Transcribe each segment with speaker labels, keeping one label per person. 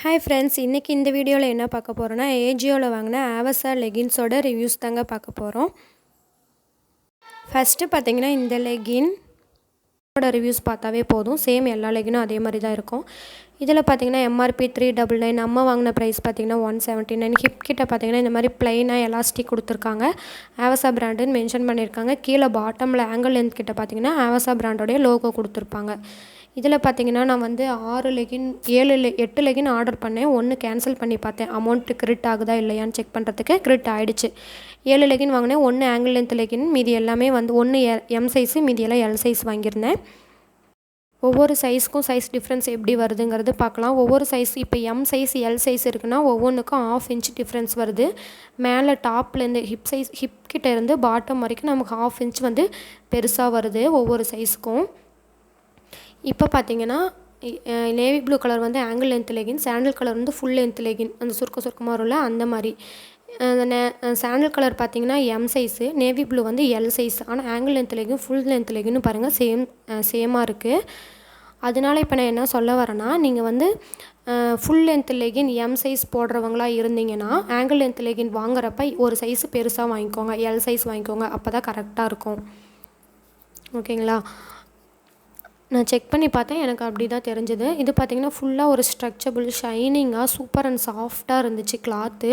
Speaker 1: Hi friends, இன்றைக்கி இந்த வீடியோவில் என்ன பார்க்க போகிறோன்னா ஏஜியோவில் வாங்கின ஆவசா லெகின்ஸோட ரிவ்யூஸ் தாங்க பார்க்க போகிறோம். ஃபஸ்ட்டு பார்த்திங்கன்னா இந்த லெகினோட ரிவ்யூஸ் பார்த்தாவே போதும். சேம் எல்லா லெகினும் அதே மாதிரி தான் இருக்கும். இதில் பார்த்திங்கன்னா எம்ஆர்பி 399, நம்ம வாங்கின ப்ரைஸ் பார்த்திங்கன்னா 179. ஹிப் கிட்ட பார்த்திங்கன்னா இந்த மாதிரி ப்ளைனாக எலாஸ்டிக் கொடுத்துருக்காங்க. ஆவசா பிராண்டுன்னு மென்ஷன் பண்ணியிருக்காங்க. கீழே பாட்டமில் ஆங்கிள் லென்த் கிட்ட பார்த்திங்கன்னா ஆவசா பிராண்டோடைய லோகோ கொடுத்துருப்பாங்க. இதில் பார்த்திங்கன்னா நான் வந்து 8 லெகின் ஆர்டர் பண்ணேன். 1 கேன்சல் பண்ணி பார்த்தேன், அமௌண்ட்டு கிரிட் ஆகுதா இல்லையான்னு செக் பண்ணுறதுக்கு. கிரிட் ஆகிடுச்சு. 7 லெகின் வாங்கினேன். 1 ஆங்கிள் லென்த் லெகின், மீதி எல்லாமே வந்து 1 எம் சைஸு, மீதி எல்லாம் எல் சைஸ் வாங்கியிருந்தேன். ஒவ்வொரு சைஸ்க்கும் சைஸ் டிஃப்ரென்ஸ் எப்படி வருதுங்கிறது பார்க்கலாம். ஒவ்வொரு சைஸ் இப்போ எம் சைஸ் எல் சைஸ் இருக்குன்னா ஒவ்வொன்றுக்கும் 1/2 இன்ச் டிஃப்ரென்ஸ் வருது. மேலே டாப்லேருந்து ஹிப் கிட்ட இருந்து பாட்டம் வரைக்கும் நமக்கு 1/2 இன்ச் வந்து பெருசாக வருது ஒவ்வொரு சைஸுக்கும். இப்போ பார்த்தீங்கன்னா நேவி ப்ளூ கலர் வந்து ankle length legging, sandal colour வந்து ஃபுல் லென்த் லெகின், அந்த சுருக்கமாக வரும்ல அந்த மாதிரி. சாண்டில் கலர் பார்த்திங்கன்னா எம் சைஸு, நேவி ப்ளூ வந்து எல் சைஸ். ஆனால் ankle length legging full length லெகின்னு பாருங்கள் சேமாக இருக்குது. அதனால இப்போ நான் என்ன சொல்ல வரேன்னா, நீங்கள் வந்து full length legging M size போடுறவங்களாக இருந்தீங்கன்னா ஆங்கிள் லென்த் லெகின் வாங்குறப்ப ஒரு சைஸு பெருசாக வாங்கிக்கோங்க, எல் சைஸ் வாங்கிக்கோங்க. அப்போ தான் கரெக்டாக இருக்கும். ஓகேங்களா? நான் செக் பண்ணி பார்த்தேன், எனக்கு அப்படி தான் தெரிஞ்சுது. இது பார்த்திங்கன்னா ஃபுல்லாக ஒரு ஸ்ட்ரெச்சபிள், ஷைனிங்காக, சூப்பர் அண்ட் சாஃப்டாக இருந்துச்சு. கிளாத்து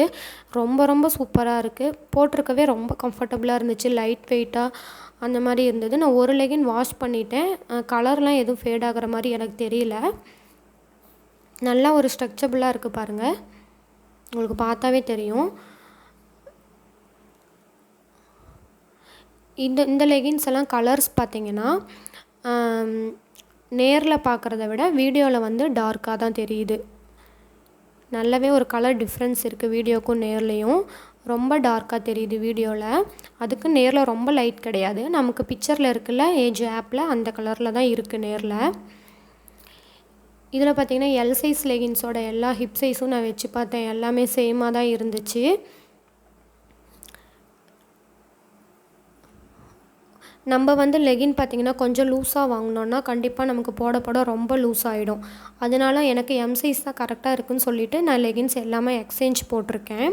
Speaker 1: ரொம்ப சூப்பராக இருக்குது. போட்டிருக்கவே ரொம்ப கம்ஃபர்டபுளாக இருந்துச்சு. லைட் வெயிட்டாக அந்த மாதிரி இருந்தது. நான் ஒரு லெகின் வாஷ் பண்ணிட்டேன். கலர்லாம் எதுவும் ஃபேட் ஆகிற மாதிரி எனக்கு தெரியல. நல்லா ஒரு ஸ்ட்ரெச்சபிளாக இருக்குது பாருங்கள், உங்களுக்கு பார்த்தாவே தெரியும். இந்த லெகின்ஸ் எல்லாம் கலர்ஸ் பார்த்திங்கன்னா நேரில் பார்க்குறத விட வீடியோவில் வந்து டார்க்காக தான் தெரியுது. நல்லாவே ஒரு கலர் டிஃப்ரென்ஸ் இருக்குது வீடியோக்கும் நேர்லேயும். ரொம்ப டார்க்காக தெரியுது வீடியோவில். அதுக்கு நேரில் ரொம்ப லைட் கிடையாது. நமக்கு பிக்சரில் இருக்குல்ல ஏஜியோ ஆப்பில், அந்த கலரில் தான் இருக்குது நேரில். இதில் பார்த்திங்கன்னா எல் சைஸ் லெகின்ஸோட எல்லா ஹிப் சைஸும் நான் வச்சு பார்த்தேன், எல்லாமே சேமாக தான் இருந்துச்சு. நம்ம வந்து லெகின் பார்த்திங்கன்னா கொஞ்சம் லூஸாக வாங்கினோன்னா கண்டிப்பாக நமக்கு போட ரொம்ப லூஸ் ஆகிடும். அதனால எனக்கு எம் சைஸ் தான் கரெக்டாக இருக்குதுன்னு சொல்லிவிட்டு நான் லெகின்ஸ் எல்லாமே எக்ஸ்சேஞ்ச் போட்டிருக்கேன்.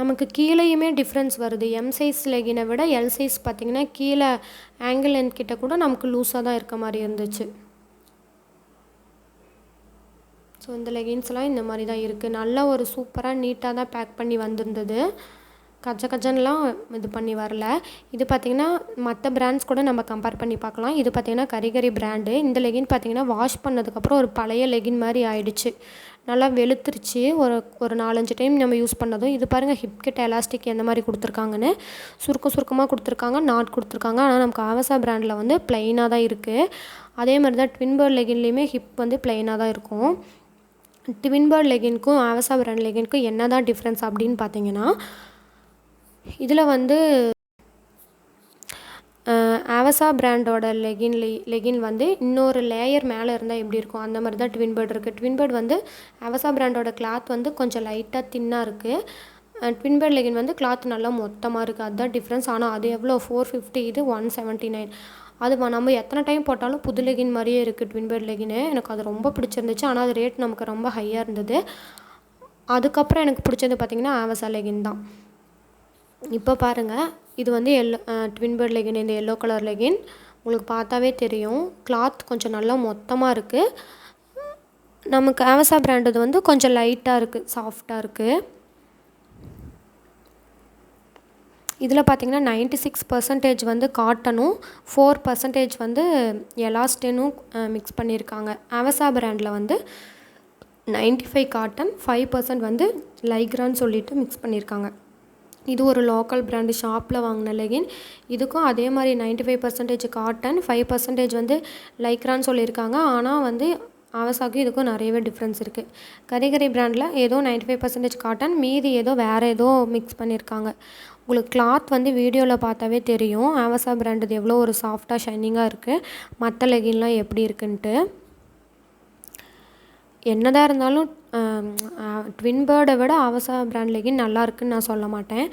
Speaker 1: நமக்கு கீழேயுமே டிஃப்ரென்ஸ் வருது. எம் சைஸ் லெகினை விட எல் சைஸ் பார்த்திங்கன்னா கீழே ஆங்கிள் லென்த் கிட்ட கூட நமக்கு லூஸாக தான் இருக்க மாதிரி இருந்துச்சு. ஸோ இந்த லெகின்ஸ்லாம் இந்த மாதிரி தான் இருக்குது. நல்லா ஒரு சூப்பராக நீட்டாக தான் பேக் பண்ணி வந்திருந்தது. கஜன்லாம் இது பண்ணி வரல. இது பார்த்திங்கன்னா மற்ற பிராண்ட்ஸ் கூட நம்ம கம்பேர் பண்ணி பார்க்கலாம். இது பார்த்திங்கன்னா கரிகரி பிராண்டு. இந்த லெகின் பார்த்திங்கன்னா வாஷ் பண்ணதுக்கப்புறம் ஒரு பழைய லெகின் மாதிரி ஆயிடுச்சு. நல்லா வெளுத்துருச்சு ஒரு 4-5 டைம் நம்ம யூஸ் பண்ணதும். இது பாருங்கள், ஹிப் கிட்ட எலாஸ்டிக் எந்த மாதிரி கொடுத்துருக்காங்கன்னு. சுருக்கமாக கொடுத்துருக்காங்க, நாட் கொடுத்துருக்காங்க. ஆனால் நமக்கு ஆவசா பிராண்டில் வந்து ப்ளைனாக தான் இருக்குது. அதே மாதிரி தான் ட்வின் பேர்ட் லெகின்லேயுமே ஹிப் வந்து ப்ளைனாக தான் இருக்கும். ட்வின் பேர்ட் லெகின்க்கும் ஆவசா பிராண்ட் லெகின்க்கும் என்ன தான் டிஃப்ரென்ஸ் அப்படின்னு பார்த்தீங்கன்னா, இதில் வந்து ஆவசா பிராண்டோட லெகின் வந்து இன்னொரு லேயர் மேலே இருந்தால் எப்படி இருக்கும் அந்த மாதிரி தான் ட்வின் பேர்ட் இருக்குது. ட்வின் பேர்ட் வந்து ஆவசா பிராண்டோட கிளாத் வந்து கொஞ்சம் லைட்டாக தின்னாக இருக்குது. ட்வின் பேர்ட் லெகின் வந்து கிளாத் நல்லா மொத்தமாக இருக்குது. அதுதான் டிஃப்ரென்ஸ். ஆனால் அது எவ்வளோ 450, இது 179. அது நம்ம எத்தனை டைம் போட்டாலும் புது லெகின் மாதிரியே இருக்குது ட்வின் பேர்ட் லெகின்னு. எனக்கு அது ரொம்ப பிடிச்சிருந்துச்சு. ஆனால் அது ரேட் நமக்கு ரொம்ப ஹையாக இருந்தது. அதுக்கப்புறம் எனக்கு பிடிச்சது பார்த்திங்கன்னா ஆவசா லெகின் தான். இப்போ பாருங்கள், இது வந்து ட்வின் பேர்ட் லெகின், இந்த எல்லோ கலர் லெகின் உங்களுக்கு பார்த்தாவே தெரியும். கிளாத் கொஞ்சம் நல்லா மொத்தமாக இருக்குது. நமக்கு ஆவசா பிராண்டது வந்து கொஞ்சம் லைட்டாக இருக்குது, சாஃப்டாக இருக்குது. இதில் பார்த்திங்கன்னா 96% வந்து காட்டனும் 4% வந்து எலாஸ்டினும் மிக்ஸ் பண்ணியிருக்காங்க. ஆவசா பிராண்டில் வந்து 95 காட்டன், 5% வந்து லைக்ரான்னு சொல்லிட்டு மிக்ஸ் பண்ணியிருக்காங்க. இது ஒரு லோக்கல் பிராண்டு ஷாப்பில் வாங்கின லெகின். இதுக்கும் அதே மாதிரி 95% காட்டன், 5% வந்து லைக்ரான்னு சொல்லியிருக்காங்க. ஆனால் வந்து ஆவசாக்கும் இதுக்கும் நிறையவே டிஃப்ரென்ஸ் இருக்குது. கரிகரி பிராண்டில் ஏதோ 95% காட்டன், மீதி ஏதோ வேறு ஏதோ மிக்ஸ் பண்ணியிருக்காங்க. உங்களுக்கு கிளாத் வந்து வீடியோவில் பார்த்தாவே தெரியும் ஆவசா பிராண்டு எவ்வளோ ஒரு சாஃப்டாக ஷைனிங்காக இருக்குது, மற்ற லெகின்லாம் எப்படி இருக்குன்ட்டு. என்னதான் இருந்தாலும் ட்வின் பேர்டை விட ஆவசா பிராண்ட் லெகின் நல்லா இருக்குன்னு நான் சொல்ல மாட்டேன்.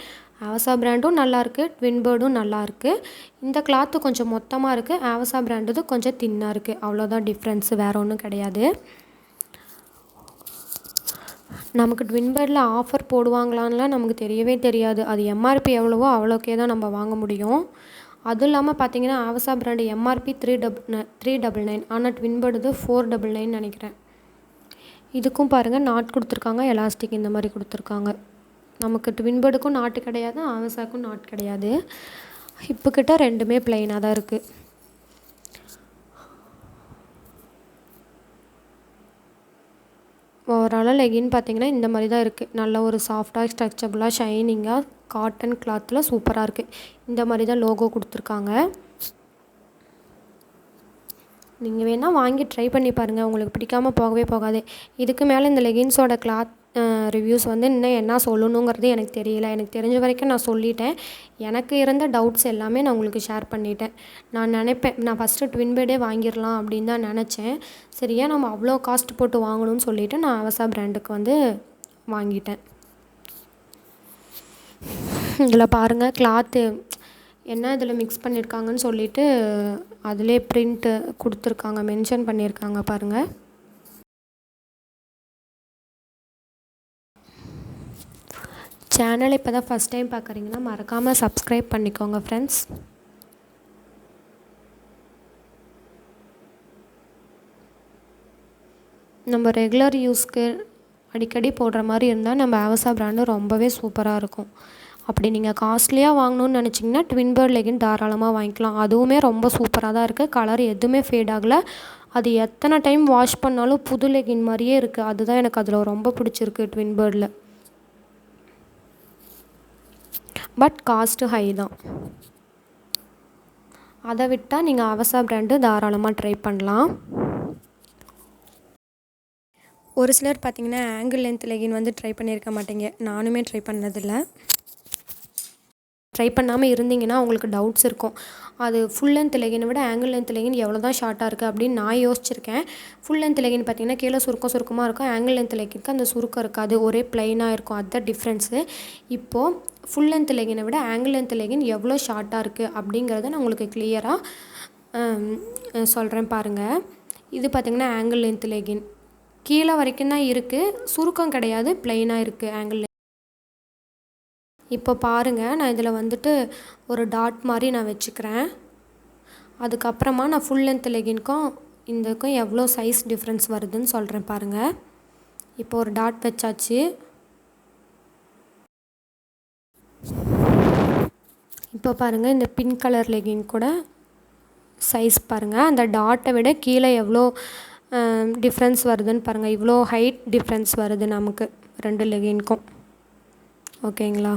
Speaker 1: ஆவசா பிராண்டும் நல்லாயிருக்கு, ட்வின் பேர்டும் நல்லாயிருக்கு. இந்த கிளாத்து கொஞ்சம் மொத்தமாக இருக்குது, ஆவசா பிராண்டது கொஞ்சம் தின்னாக இருக்குது, அவ்வளோதான் டிஃப்ரென்ஸு, வேறு ஒன்றும் கிடையாது. நமக்கு ட்வின் பேர்டில் ஆஃபர் போடுவாங்களான்லாம் நமக்கு தெரியவே தெரியாது. அது எம்ஆர்பி எவ்வளவோ அவ்வளோக்கே தான் நம்ம வாங்க முடியும். அதுவும் இல்லாமல் பார்த்தீங்கன்னா ஆவசா பிராண்டு எம்ஆர்பி 399, ஆனால் ட்வின் பேர்டு 499 நினைக்கிறேன். இதுக்கும் பாருங்கள் நாட் கொடுத்துருக்காங்க, எலாஸ்டிக் இந்த மாதிரி கொடுத்துருக்காங்க. நமக்கு ட்வின் பேர்டுக்கும் நாட்டு கிடையாது, ஆவசாக்கும் நாட் கிடையாது. ஹிப்புக்கிட்ட ரெண்டுமே பிளைனாக தான் இருக்குது. ஓவராலாக லெகின் பார்த்திங்கன்னா இந்த மாதிரி தான் இருக்குது. நல்ல ஒரு சாஃப்டாக ஸ்ட்ரெச்சபிளாக ஷைனிங்காக காட்டன் கிளாத்தில் சூப்பராக இருக்குது. இந்த மாதிரி தான் லோகோ கொடுத்துருக்காங்க. நீங்கள் வேணால் வாங்கி ட்ரை பண்ணி பாருங்கள், உங்களுக்கு பிடிக்காமல் போகவே போகாது. இதுக்கு மேலே இந்த லெகின்ஸோட கிளாத் ரிவ்யூஸ் வந்து இன்னும் என்ன சொல்லணுங்கிறது எனக்கு தெரியல. எனக்கு தெரிஞ்ச வரைக்கும் நான் சொல்லிட்டேன். எனக்கு இருந்த டவுட்ஸ் எல்லாமே நான் உங்களுக்கு ஷேர் பண்ணிட்டேன். நான் நினைப்பேன், நான் ஃபஸ்ட்டு ட்வின் பெட்டே வாங்கிடலாம் அப்படின்னு தான் நினச்சேன். சரியா நம்ம அவ்வளோ காஸ்ட் போட்டு வாங்கணும்னு சொல்லிவிட்டு நான் அவசா பிராண்டுக்கு வந்து வாங்கிட்டேன். இதில் பாருங்கள் கிளாத்து என்ன இதில் மிக்ஸ் பண்ணியிருக்காங்கன்னு சொல்லிவிட்டு அதிலே ப்ரிண்ட்டு கொடுத்துருக்காங்க, மென்ஷன் பண்ணியிருக்காங்க பாருங்கள். சேனல் இப்போ தான் ஃபஸ்ட் டைம் பார்க்குறீங்கன்னா மறக்காமல் சப்ஸ்கிரைப் பண்ணிக்கோங்க ஃப்ரெண்ட்ஸ். நம்ம ரெகுலர் யூஸ்க்கு அடிக்கடி போடுற மாதிரி இருந்தால் நம்ம அவசா பிராண்டு ரொம்பவே சூப்பராக இருக்கும். அப்படி நீங்கள் காஸ்ட்லியாக வாங்கணுன்னு நினச்சிங்கன்னா ட்வின் பேர்ட் லெகின் தாராளமாக வாங்கிக்கலாம். அதுவுமே ரொம்ப சூப்பராக தான் இருக்குது. கலர் எதுவுமே ஃபேட் ஆகலை. அது எத்தனை டைம் வாஷ் பண்ணாலும் புது லெகின் மாதிரியே இருக்குது. அதுதான் எனக்கு அதில் ரொம்ப பிடிச்சிருக்கு ட்வின் பேர்டில். பட் காஸ்ட்டு ஹை தான். அதை விட்டால் நீங்கள் அவசா பிராண்டு தாராளமாக ட்ரை பண்ணலாம். ஒரு சிலர் பார்த்திங்கன்னா ஆங்கிள் லென்த் லெகின் வந்து ட்ரை பண்ணியிருக்க மாட்டேங்க. நானுமே ட்ரை பண்ணதில்லை. ட்ரை பண்ணாமல் இருந்தீங்கன்னா உங்களுக்கு டவுட்ஸ் இருக்கும். அது ஃபுல் லென்த் லெகினை விட ஆங்கிள் லென்த் லெகின் எவ்வளோ தான் ஷார்ட்டாக இருக்குது அப்படின்னு நான் யோசிச்சிருக்கேன். ஃபுல் லென்த் லெகின் பார்த்திங்கன்னா கீழே சுருக்கமாக இருக்கும். ஆங்கிள் லென்த் லெகினுக்கு அந்த சுருக்கம் இருக்காது, ஒரே ப்ளைனாக இருக்கும். அதுதான் டிஃப்ரென்ஸு. இப்போது ஃபுல் லென்த் லெகினை விட ஆங்கிள் லென்த் லெகின் எவ்வளோ ஷார்ட்டாக இருக்குது அப்படிங்கிறத நான் உங்களுக்கு கிளியராக சொல்கிறேன் பாருங்கள். இது பார்த்திங்கன்னா ஆங்கிள் லென்த் லெகின் கீழே வரைக்கும் தான் இருக்குது, சுருக்கம் கிடையாது, ப்ளைனாக இருக்குது ஆங்கிள். இப்போ பாருங்கள், நான் இதில் வந்துட்டு ஒரு டாட் மாதிரி நான் வச்சுக்கிறேன். அதுக்கப்புறமா நான் ஃபுல் லென்த் லெகின்க்கும் இதுக்கும் எவ்வளோ சைஸ் டிஃப்ரென்ஸ் வருதுன்னு சொல்கிறேன் பாருங்கள். இப்போ ஒரு டாட் வச்சாச்சு. இப்போ பாருங்கள், இந்த பிங்க் கலர் லெகின் கூட சைஸ் பாருங்கள். அந்த டாட்டை விட கீழே எவ்வளோ டிஃப்ரென்ஸ் வருதுன்னு பாருங்கள். இவ்வளோ ஹைட் டிஃப்ரென்ஸ் வருது நமக்கு ரெண்டு லெகின்க்கும். ஓகேங்களா?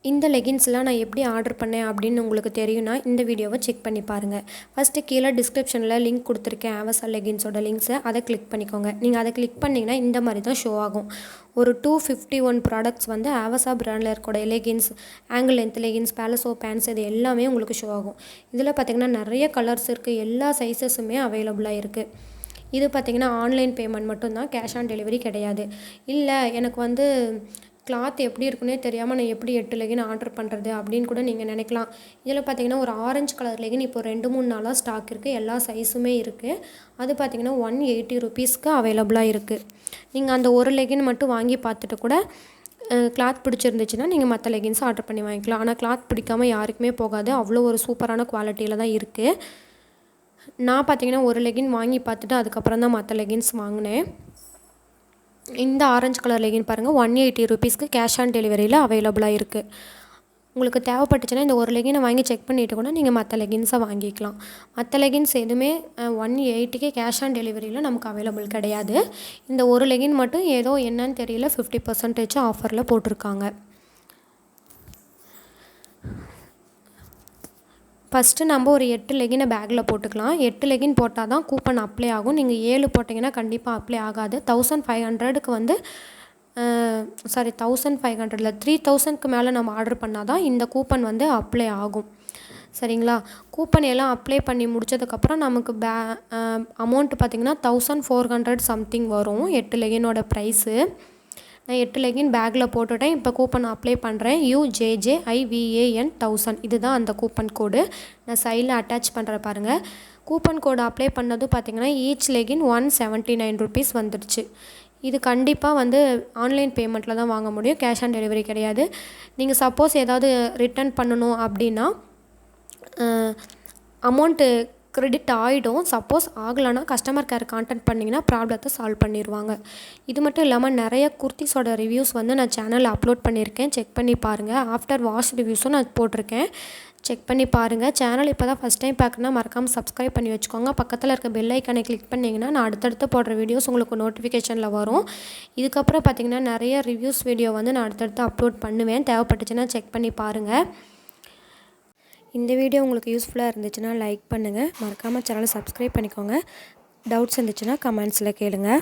Speaker 1: இந்த லெகின்ஸ்லாம் நான் எப்படி ஆர்டர் பண்ணேன் அப்படின்னு உங்களுக்கு தெரியும்னா இந்த வீடியோவை செக் பண்ணி பாருங்கள். ஃபஸ்ட்டு கீழே டிஸ்கிரிப்ஷனில் லிங்க் கொடுத்துருக்கேன் அவசா லெகின்ஸோட லிங்க்ஸை, அதை கிளிக் பண்ணிக்கோங்க. நீங்கள் அதை கிளிக் பண்ணிங்கன்னா இந்த மாதிரி தான் ஷோ ஆகும். ஒரு 251 ப்ராடக்ட்ஸ் வந்து அவசா பிராண்டில் இருக்கக்கூடிய leggings, ankle length leggings, palazzo pants இது எல்லாமே உங்களுக்கு ஷோ ஆகும். இதில் பார்த்திங்கன்னா நிறைய கலர்ஸ் இருக்குது, எல்லா சைஸஸுமே அவைலபிளாக இருக்குது. இது பார்த்திங்கன்னா ஆன்லைன் பேமெண்ட் மட்டும்தான், கேஷ் ஆன் டெலிவரி கிடையாது. இல்லை எனக்கு வந்து கிளாத் எப்படி இருக்குன்னே தெரியாமல் நான் எப்படி 8 லெகின் ஆர்டர் பண்ணுறது அப்படின்னு கூட நீங்கள் நினைக்கலாம். இதில் பார்த்தீங்கன்னா ஒரு ஆரஞ்சு கலர் லெகின் இப்போ 2-3 நாளாக ஸ்டாக் இருக்குது, எல்லா சைஸுமே இருக்குது. அது பார்த்திங்கன்னா 180 ருபீஸ்க்கு அவைலபிளாக இருக்குது. நீங்கள் அந்த ஒரு லெகின் மட்டும் வாங்கி பார்த்துட்டு கூட கிளாத் பிடிச்சிருந்துச்சுன்னா நீங்கள் மற்ற லெகின்ஸ் ஆர்டர் பண்ணி வாங்கிக்கலாம். ஆனால் கிளாத் பிடிக்காமல் யாருக்குமே போகாது, அவ்வளோ ஒரு சூப்பரான குவாலிட்டியில் தான் இருக்குது. நான் பார்த்திங்கன்னா ஒரு லெகின் வாங்கி பார்த்துட்டு அதுக்கப்புறம் தான் மற்ற லெகின்ஸ் வாங்கினேன். இந்த ஆரஞ்சு கலர் லெகின் பாருங்கள், 180 ருபீஸ்க்கு கேஷ் ஆன் டெலிவரியில் அவைலபிளாக இருக்குது. உங்களுக்கு தேவைப்பட்டுச்சுன்னா இந்த ஒரு லெகினை வாங்கி செக் பண்ணிவிட்டு கூட நீங்கள் மற்ற லெகின்ஸை வாங்கிக்கலாம். மற்ற லெகின்ஸ் எதுவுமே 180க்கு கேஷ் ஆன் டெலிவரியில் நமக்கு அவைலபிள் கிடையாது. இந்த ஒரு லெகின் மட்டும் ஏதோ என்னன்னு தெரியல 50% ஆஃபரில் போட்டிருக்காங்க. ஃபஸ்ட்டு நம்ம ஒரு 8 லெகினை பேக்கில் போட்டுக்கலாம். 8 லெகின் போட்டால் தான் கூப்பன் அப்ளை ஆகும். நீங்கள் 7 போட்டிங்கன்னா கண்டிப்பாக அப்ளை ஆகாது. 1500க்கு வந்து 1500 3000க்கு மேலே நம்ம ஆர்டர் பண்ணால் தான் இந்த கூப்பன் வந்து அப்ளை ஆகும். சரிங்களா? கூப்பன் எல்லாம் அப்ளை பண்ணி முடித்ததுக்கப்புறம் நமக்கு அமௌண்ட்டு பார்த்திங்கன்னா 1400 சம்திங் வரும் 8 லெகினோட ப்ரைஸு. நான் 8 லெகின் பேக்கில் போட்டுவிட்டேன். இப்போ கூப்பன் அப்ளை பண்ணுறேன். UJJIVAN 1000 இதுதான் அந்த கூப்பன் கோடு. நான் சைடில் அட்டாச் பண்ணுற பாருங்கள். கூப்பன் கோடு அப்ளை பண்ணதும் பார்த்திங்கன்னா ஈச் லெகின் 179 ருபீஸ் வந்துடுச்சு. இது கண்டிப்பாக வந்து ஆன்லைன் பேமெண்ட்டில் தான் வாங்க முடியும், கேஷ் ஆன் டெலிவரி கிடையாது. நீங்கள் சப்போஸ் ஏதாவது ரிட்டர்ன் பண்ணணும் அப்படின்னா அமௌண்ட்டு கிரெடிட் ஆகிடும். சப்போஸ் ஆகலைன்னா கஸ்டமர் கேர் கான்டாக்ட் பண்ணிங்கன்னா ப்ராப்ளத்தை சால்வ் பண்ணிடுவாங்க. இது மட்டும் இல்லாமல் நிறைய குர்த்திஸோட ரிவ்யூஸ் வந்து நான் சேனலில் அப்லோட் பண்ணியிருக்கேன், செக் பண்ணி பாருங்கள். ஆஃப்டர் வாஷ் ரிவ்யூஸும் நான் போட்டிருக்கேன், செக் பண்ணி பாருங்கள். சேனல் இப்போ தான் ஃபஸ்ட் டைம் பார்க்கணுன்னா மறக்காமல் சப்ஸ்கிரைப் பண்ணி வச்சுக்கோங்க. பக்கத்தில் இருக்க பெல் ஐக்கானை கிளிக் பண்ணிங்கன்னா நான் அடுத்தடுத்து போடுற வீடியோஸ் உங்களுக்கு நோட்டிஃபிகேஷனில் வரும். இதுக்கப்புறம் பார்த்திங்கன்னா நிறைய ரிவ்யூஸ் வீடியோ வந்து நான் அடுத்தடுத்து அப்லோட் பண்ணுவேன், தேவைப்பட்டுச்சுன்னா செக் பண்ணி பாருங்கள். இந்த வீடியோ உங்களுக்கு யூஸ்ஃபுல்லாக இருந்துச்சுன்னா லைக் பண்ணுங்கள், மறக்காமல் சேனலை சப்ஸ்கிரைப் பண்ணிக்கோங்க. டவுட்ஸ் இருந்துச்சுன்னா கமெண்ட்ஸில் கேளுங்கள்.